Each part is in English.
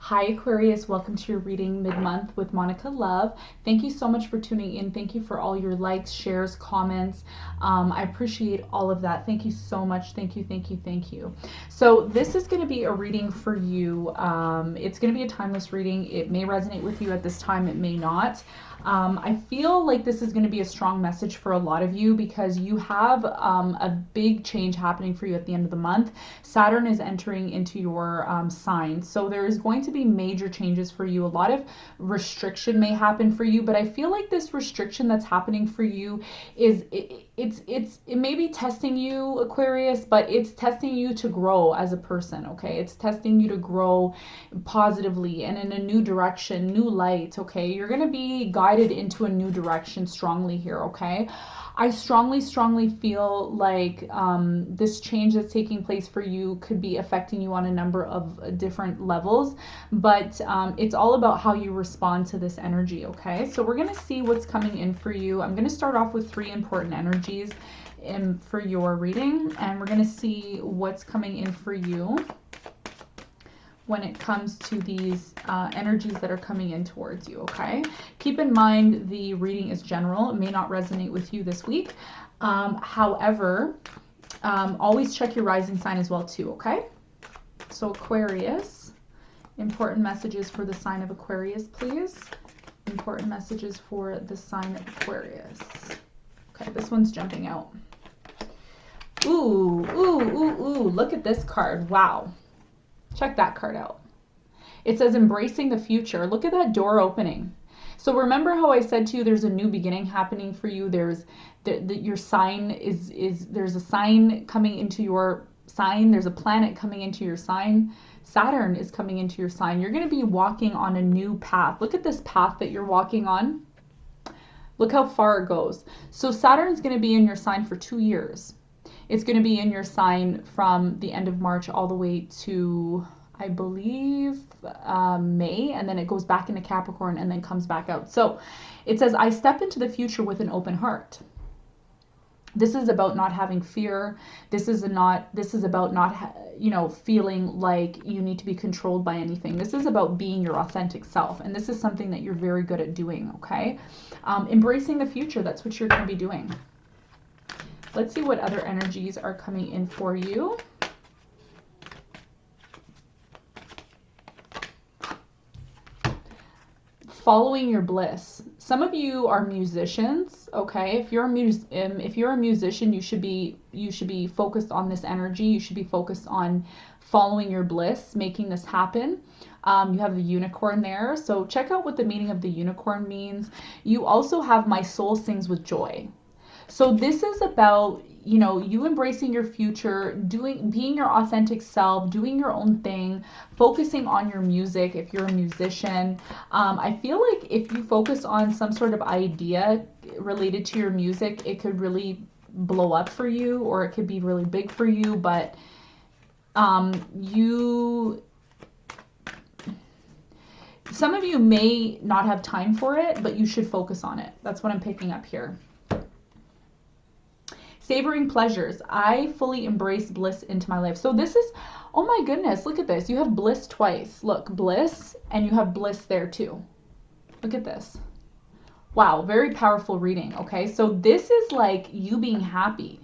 Hi Aquarius, welcome to your reading mid-month with Monica Love. Thank you so much for tuning in. Thank you for all your likes, shares, comments. I appreciate all of that. Thank you so much. Thank you, thank you, thank you. So this is going to be a reading for you. It's going to be a timeless reading. It may resonate with you at this time. It may not. I feel like this is going to be a strong message for a lot of you because you have a big change happening for you at the end of the month. Saturn is entering into your sign. So there is going to be major changes for you. A lot of restriction may happen for you, but I feel like this restriction that's happening for you is it may be testing you, Aquarius, but it's testing you to grow as a person, okay? It's testing you to grow positively and in a new direction, new light, okay? You're going to be guided into a new direction strongly here, okay? I strongly feel like this change that's taking place for you could be affecting you on a number of different levels, but it's all about how you respond to this energy, okay? So we're going to see what's coming in for you. I'm going to start off with 3 important energies for your reading, and we're going to see what's coming in for you when it comes to these energies that are coming in towards you, okay? Keep in mind the reading is general. It may not resonate with you this week. However, always check your rising sign as well too, okay? So Aquarius, important messages for the sign of Aquarius, please. Important messages for the sign of Aquarius. Okay, this one's jumping out. Ooh, look at this card. Wow. Check that card out. It says embracing the future. Look at that door opening. So remember how I said to you there's a new beginning happening for you. There's your sign is there's a sign coming into your sign. There's a planet coming into your sign. Saturn is coming into your sign. You're going to be walking on a new path. Look at this path that you're walking on. Look how far it goes. So Saturn's going to be in your sign for 2 years. It's going to be in your sign from the end of March all the way to, I believe, May, and then it goes back into Capricorn and then comes back out. So it says, I step into the future with an open heart. This is about not having fear. This is about not, feeling like you need to be controlled by anything. This is about being your authentic self. And this is something that you're very good at doing, okay? Embracing the future, that's what you're going to be doing. Let's see what other energies are coming in for you. Following your bliss. Some of you are musicians, okay? If you're a musician, you should be focused on this energy. You should be focused on following your bliss, making this happen. You have the unicorn there, so check out what the meaning of the unicorn means. You also have my soul sings with joy. So this is about, you embracing your future, being your authentic self, doing your own thing, focusing on your music if you're a musician. I feel like if you focus on some sort of idea related to your music, it could really blow up for you, or it could be really big for you, but some of you may not have time for it, but you should focus on it. That's what I'm picking up here. Savoring pleasures. I fully embrace bliss into my life. So this is, oh my goodness, look at this. You have bliss twice. Look, bliss, and you have bliss there too. Look at this. Wow, very powerful reading, okay? So this is like you being happy.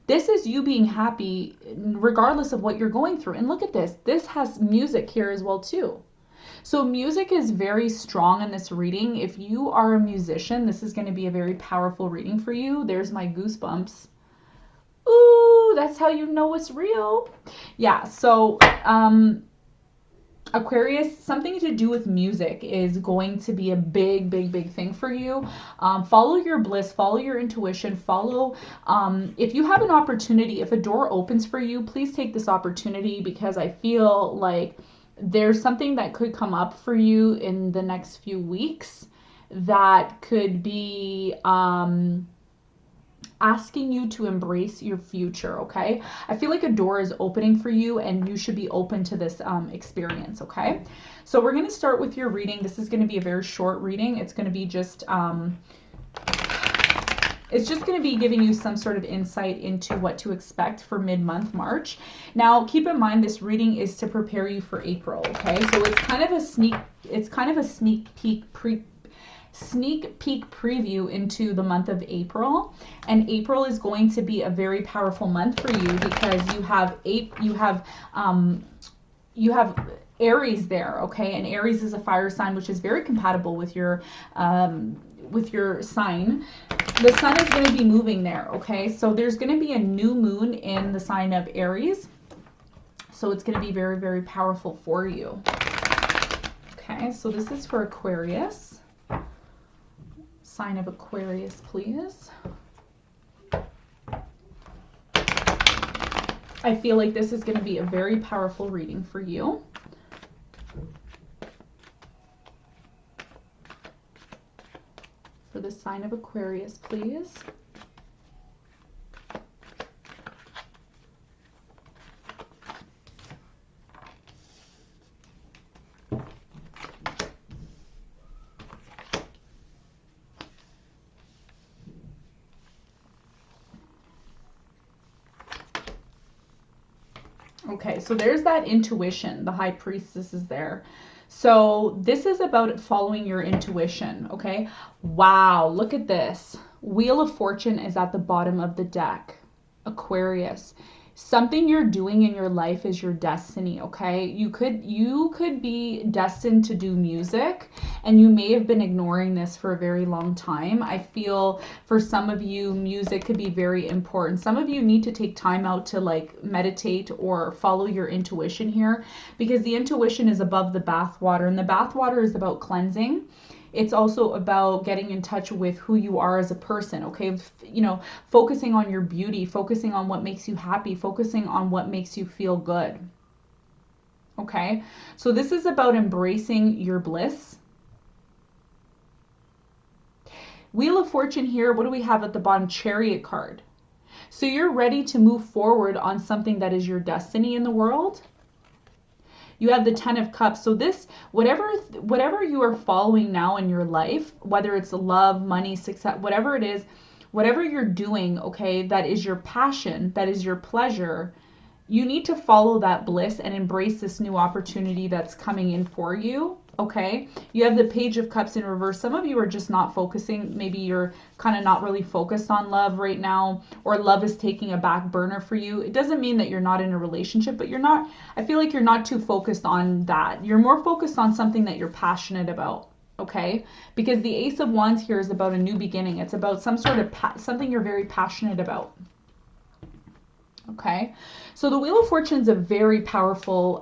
This is you being happy regardless of what you're going through. And look at this. This has music here as well too. So music is very strong in this reading. If you are a musician, this is going to be a very powerful reading for you. There's my goosebumps. Ooh, that's how you know it's real. Yeah, so Aquarius, something to do with music is going to be a big thing for you. Follow your bliss, follow your intuition, if you have an opportunity, if a door opens for you, please take this opportunity, because I feel like there's something that could come up for you in the next few weeks that could be asking you to embrace your future, okay? I feel like a door is opening for you and you should be open to this experience, okay? So we're going to start with your reading. This is going to be a very short reading. It's going to be just It's just going to be giving you some sort of insight into what to expect for mid-month March. Now, keep in mind this reading is to prepare you for April, okay? So it's kind of a sneak peek preview into the month of April. And April is going to be a very powerful month for you because you have Aries there, okay? And Aries is a fire sign, which is very compatible with your sign. The sun is going to be moving there, okay? So there's going to be a new moon in the sign of Aries. So it's going to be very, very powerful for you. Okay, so this is for Aquarius. Sign of Aquarius, please. I feel like this is going to be a very powerful reading for you. For the sign of Aquarius, please. Okay, so there's that intuition. The High Priestess is there. So this is about following your intuition, okay? Wow, look at this. Wheel of Fortune is at the bottom of the deck. Aquarius. Something you're doing in your life is your destiny, okay? You could be destined to do music, and you may have been ignoring this for a very long time. I feel for some of you, music could be very important. Some of you need to take time out to like meditate or follow your intuition here, because the intuition is above the bathwater, and the bathwater is about cleansing. It's also about getting in touch with who you are as a person, okay? You know, focusing on your beauty, focusing on what makes you happy, focusing on what makes you feel good, okay? So this is about embracing your bliss. Wheel of Fortune here, what do we have at the bottom? Chariot card. So you're ready to move forward on something that is your destiny in the world. You have the Ten of Cups. So this, whatever you are following now in your life, whether it's love, money, success, whatever it is, whatever you're doing, okay, that is your passion, that is your pleasure, you need to follow that bliss and embrace this new opportunity that's coming in for you, okay? You have the Page of Cups in reverse. Some of you are just not focusing. Maybe you're kind of not really focused on love right now, or love is taking a back burner for you. It doesn't mean that you're not in a relationship, but you're not, I feel like you're not too focused on that. You're more focused on something that you're passionate about, okay? Because the Ace of Wands here is about a new beginning. It's about some sort of something you're very passionate about. Okay, so the Wheel of Fortune is a very powerful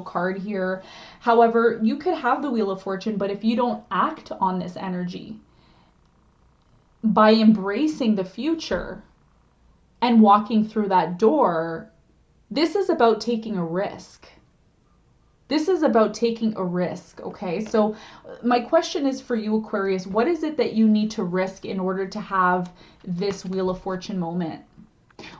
card here. However, you could have the Wheel of Fortune, but if you don't act on this energy by embracing the future and walking through that door, this is about taking a risk. This is about taking a risk, okay? So my question is for you, Aquarius, what is it that you need to risk in order to have this Wheel of Fortune moment?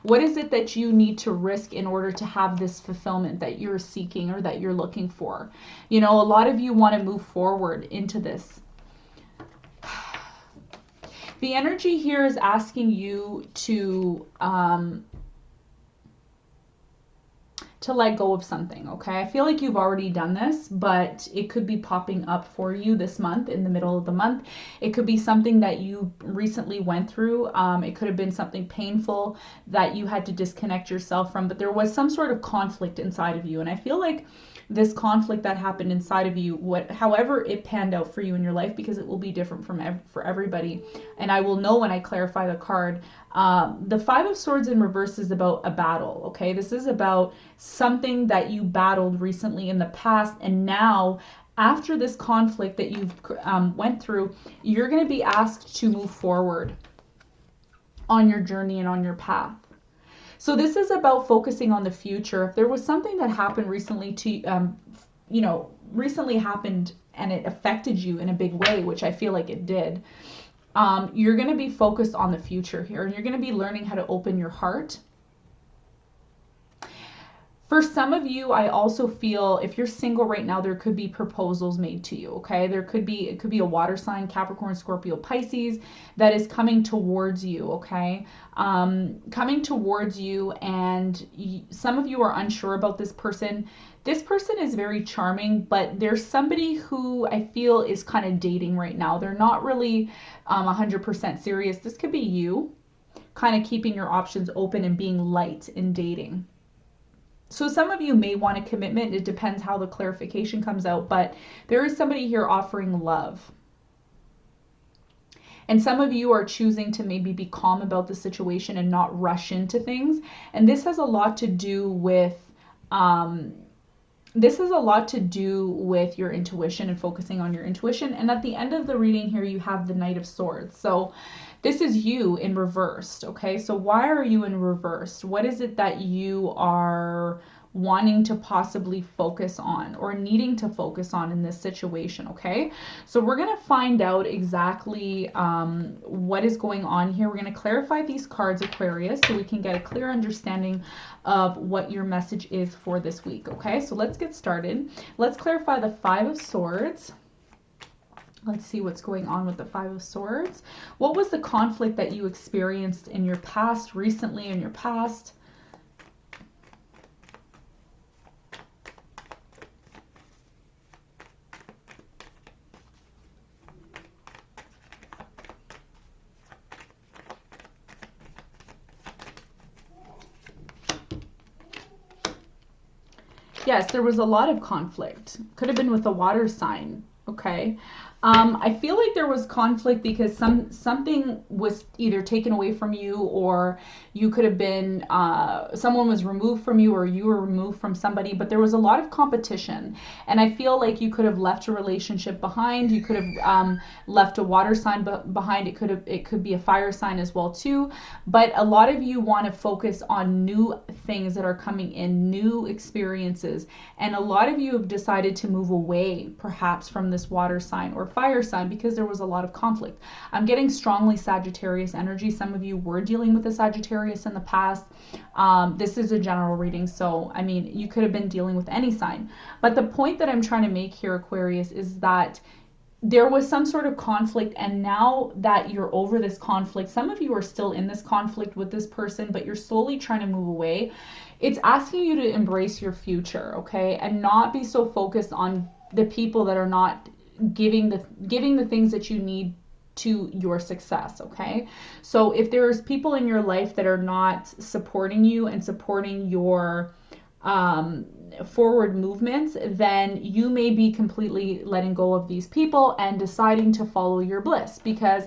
What is it that you need to risk in order to have this fulfillment that you're seeking or that you're looking for? You know, a lot of you want to move forward into this. The energy here is asking you to let go of something, okay? I feel like you've already done this, but it could be popping up for you this month, in the middle of the month. It could be something that you recently went through. It could have been something painful that you had to disconnect yourself from, but there was some sort of conflict inside of you. And I feel like this conflict that happened inside of you, however it panned out for you in your life, because it will be different for everybody, and I will know when I clarify the card. The Five of Swords in reverse is about a battle, okay? This is about something that you battled recently in the past, and now after this conflict that you've went through, you're going to be asked to move forward on your journey and on your path. So this is about focusing on the future. If there was something that happened recently to, recently happened and it affected you in a big way, which I feel like it did, you're going to be focused on the future here, and you're going to be learning how to open your heart. For some of you, I also feel if you're single right now, there could be proposals made to you, okay? It could be a water sign, Capricorn, Scorpio, Pisces, that is coming towards you, okay? Coming towards you, and some of you are unsure about this person. This person is very charming, but there's somebody who I feel is kind of dating right now. They're not really 100% serious. This could be you kind of keeping your options open and being light in dating. So some of you may want a commitment. It depends how the clarification comes out, but there is somebody here offering love. And some of you are choosing to maybe be calm about the situation and not rush into things. And this has a lot to do with your intuition and focusing on your intuition. And at the end of the reading here, you have the Knight of Swords. So this is you in reversed, okay? So why are you in reversed? What is it that you are wanting to possibly focus on or needing to focus on in this situation, okay? So we're going to find out exactly what is going on here. We're going to clarify these cards, Aquarius, so we can get a clear understanding of what your message is for this week, okay? So let's get started. Let's clarify the Five of Swords. Let's see what's going on with the Five of Swords. What was the conflict that you experienced in your past, recently in your past? Yes, there was a lot of conflict. Could have been with a water sign, okay? I feel like there was conflict because something was either taken away from you, or you could have been, someone was removed from you, or you were removed from somebody, but there was a lot of competition. And I feel like you could have left a relationship behind. You could have left a water sign behind. It could be a fire sign as well too. But a lot of you want to focus on new things that are coming in, new experiences. And a lot of you have decided to move away perhaps from this water sign or fire sign because there was a lot of conflict. I'm getting strongly Sagittarius energy. Some of you were dealing with a Sagittarius in the past. This is a general reading, so I mean, you could have been dealing with any sign. But the point that I'm trying to make here, Aquarius, is that there was some sort of conflict, and now that you're over this conflict, some of you are still in this conflict with this person, but you're slowly trying to move away. It's asking you to embrace your future, okay? And not be so focused on the people that are not giving the things that you need to your success, okay? So if there's people in your life that are not supporting you and supporting your forward movements, then you may be completely letting go of these people and deciding to follow your bliss, because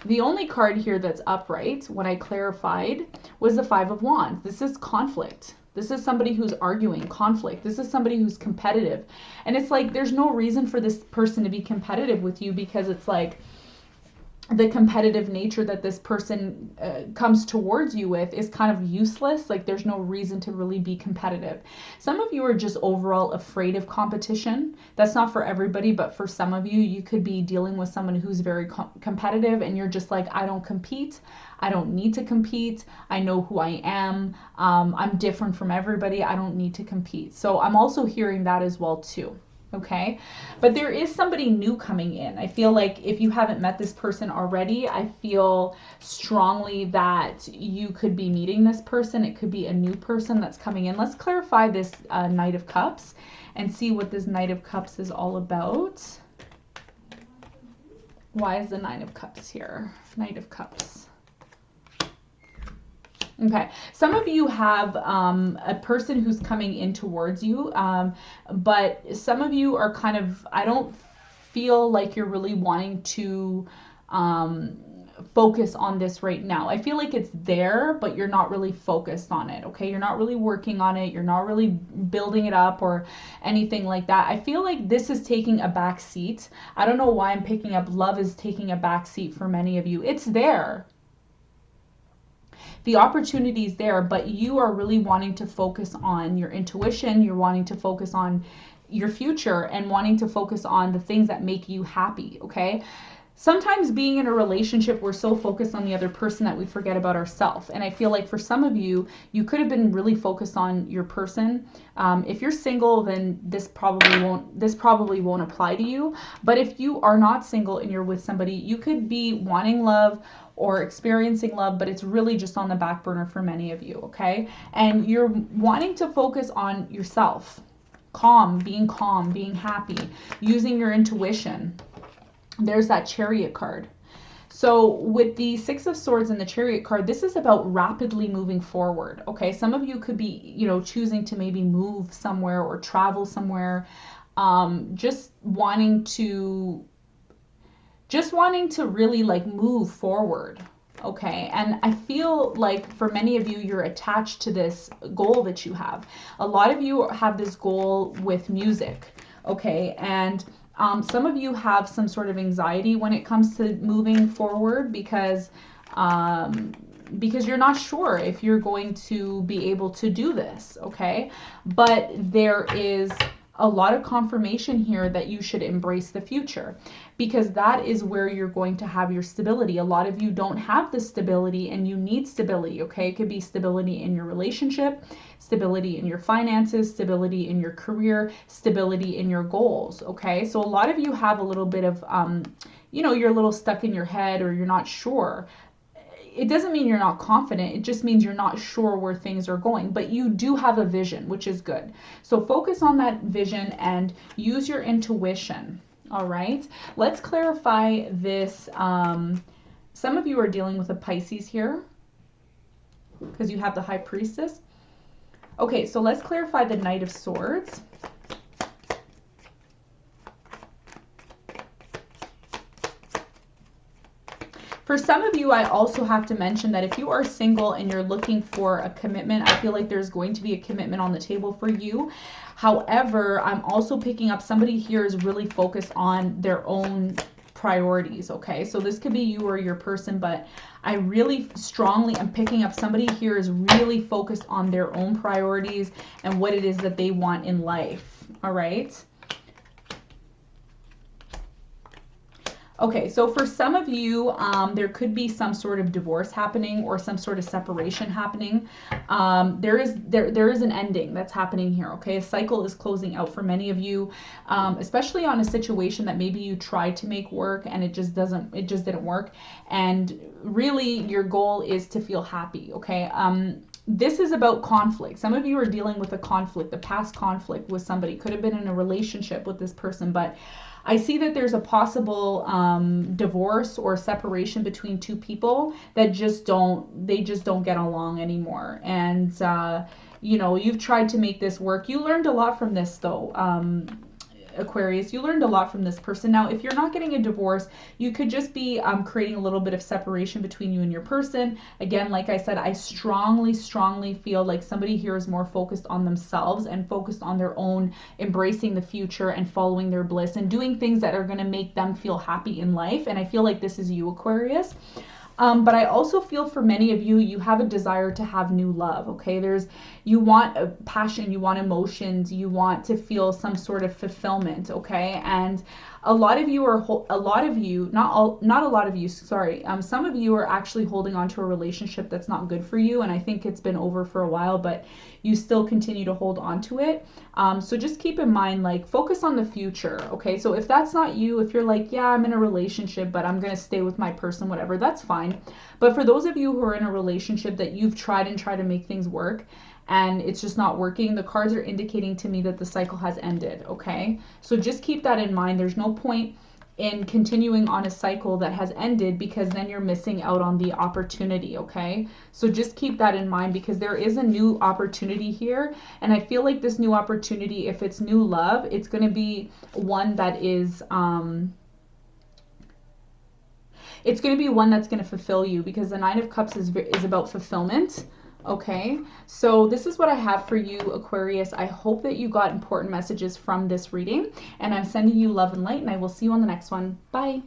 the only card here that's upright, when I clarified, was the Five of Wands. This is conflict. This is somebody who's arguing, conflict. This is somebody who's competitive. And it's like, there's no reason for this person to be competitive with you, because it's like the competitive nature that this person comes towards you with is kind of useless. Like, there's no reason to really be competitive. Some of you are just overall afraid of competition. That's not for everybody, but for some of you, you could be dealing with someone who's very competitive, and you're just like, I don't compete. I don't need to compete. I know who I am. I'm different from everybody. I don't need to compete. So I'm also hearing that as well too. Okay, but there is somebody new coming in. I feel like if you haven't met this person already, I feel strongly that you could be meeting this person. It could be a new person that's coming in. Let's clarify this Knight of Cups and see what this Knight of Cups is all about. Why is the Nine of Cups here? Knight of Cups. Okay, some of you have a person who's coming in towards you, but some of you are kind of, I don't feel like you're really wanting to focus on this right now. I feel like it's there, but you're not really focused on it, okay? You're not really working on it. You're not really building it up or anything like that. I feel like this is taking a back seat. I don't know why I'm picking up love is taking a back seat for many of you. It's there. The opportunity is there, but you are really wanting to focus on your intuition. You're wanting to focus on your future and wanting to focus on the things that make you happy, okay? sometimes being in a relationship, we're so focused on the other person that we forget about ourselves. And I feel like for some of you, you could have been really focused on your person. If you're single, then this probably won't apply to you. But if you are not single and you're with somebody, you could be wanting love or experiencing love, but it's really just on the back burner for many of you, okay? And you're wanting to focus on yourself, being happy, using your intuition. There's that Chariot card. So with the Six of Swords and the Chariot card, this is about rapidly moving forward, okay? Some of you could be, choosing to maybe move somewhere or travel somewhere, just wanting to really like move forward, okay? And I feel like for many of you, you're attached to this goal that you have. A lot of you have this goal with music, okay? And some of you have some sort of anxiety when it comes to moving forward because you're not sure if you're going to be able to do this, okay? But there is a lot of confirmation here that you should embrace the future, because that is where you're going to have your stability. A lot of you don't have the stability and you need stability, okay? It could be stability in your relationship, stability in your finances, stability in your career, stability in your goals, okay? So a lot of you have a little bit of, you're a little stuck in your head or you're not sure. It doesn't mean you're not confident. It just means you're not sure where things are going, but you do have a vision, which is good. So focus on that vision and use your intuition. All right. Let's clarify this. Some of you are dealing with a Pisces here because you have the High Priestess. Okay. So let's clarify the Knight of Swords. For some of you, I also have to mention that if you are single and you're looking for a commitment, I feel like there's going to be a commitment on the table for you. However, I'm also picking up somebody here is really focused on their own priorities, okay? So this could be you or your person, but I really strongly am picking up somebody here is really focused on their own priorities and what it is that they want in life, all right? Okay, so for some of you, there could be some sort of divorce happening or some sort of separation happening. There is an ending that's happening here, okay? A cycle is closing out for many of you, especially on a situation that maybe you tried to make work and it just didn't work. And really your goal is to feel happy, okay? This is about conflict. Some of you are dealing with a conflict, a past conflict with somebody. Could have been in a relationship with this person, but I see that there's a possible divorce or separation between two people that just don't get along anymore. And, you've tried to make this work. You learned a lot from this though. Aquarius, you learned a lot from this person. Now, if you're not getting a divorce, you could just be creating a little bit of separation between you and your person. Again, like I said, I strongly feel like somebody here is more focused on themselves and focused on their own embracing the future and following their bliss and doing things that are going to make them feel happy in life. And I feel like this is you, Aquarius. But I also feel for many of you, you have a desire to have new love, okay? You want a passion, you want emotions, you want to feel some sort of fulfillment, okay? And some of you are actually holding on to a relationship that's not good for you, and I think it's been over for a while, but you still continue to hold on to it. So just keep in mind, like, focus on the future, okay? So if that's not you, if you're like, yeah, I'm in a relationship, but I'm going to stay with my person, whatever, that's fine. But for those of you who are in a relationship that you've tried to make things work, and it's just not working, the cards are indicating to me that the cycle has ended, okay? So just keep that in mind. There's no point in continuing on a cycle that has ended because then you're missing out on the opportunity, okay? So just keep that in mind because there is a new opportunity here, and I feel like this new opportunity, if it's new love, it's going to be one that is it's going to be one that's going to fulfill you because the Nine of Cups is about fulfillment. Okay, so this is what I have for you, Aquarius. I hope that you got important messages from this reading, and I'm sending you love and light, and I will see you on the next one. Bye.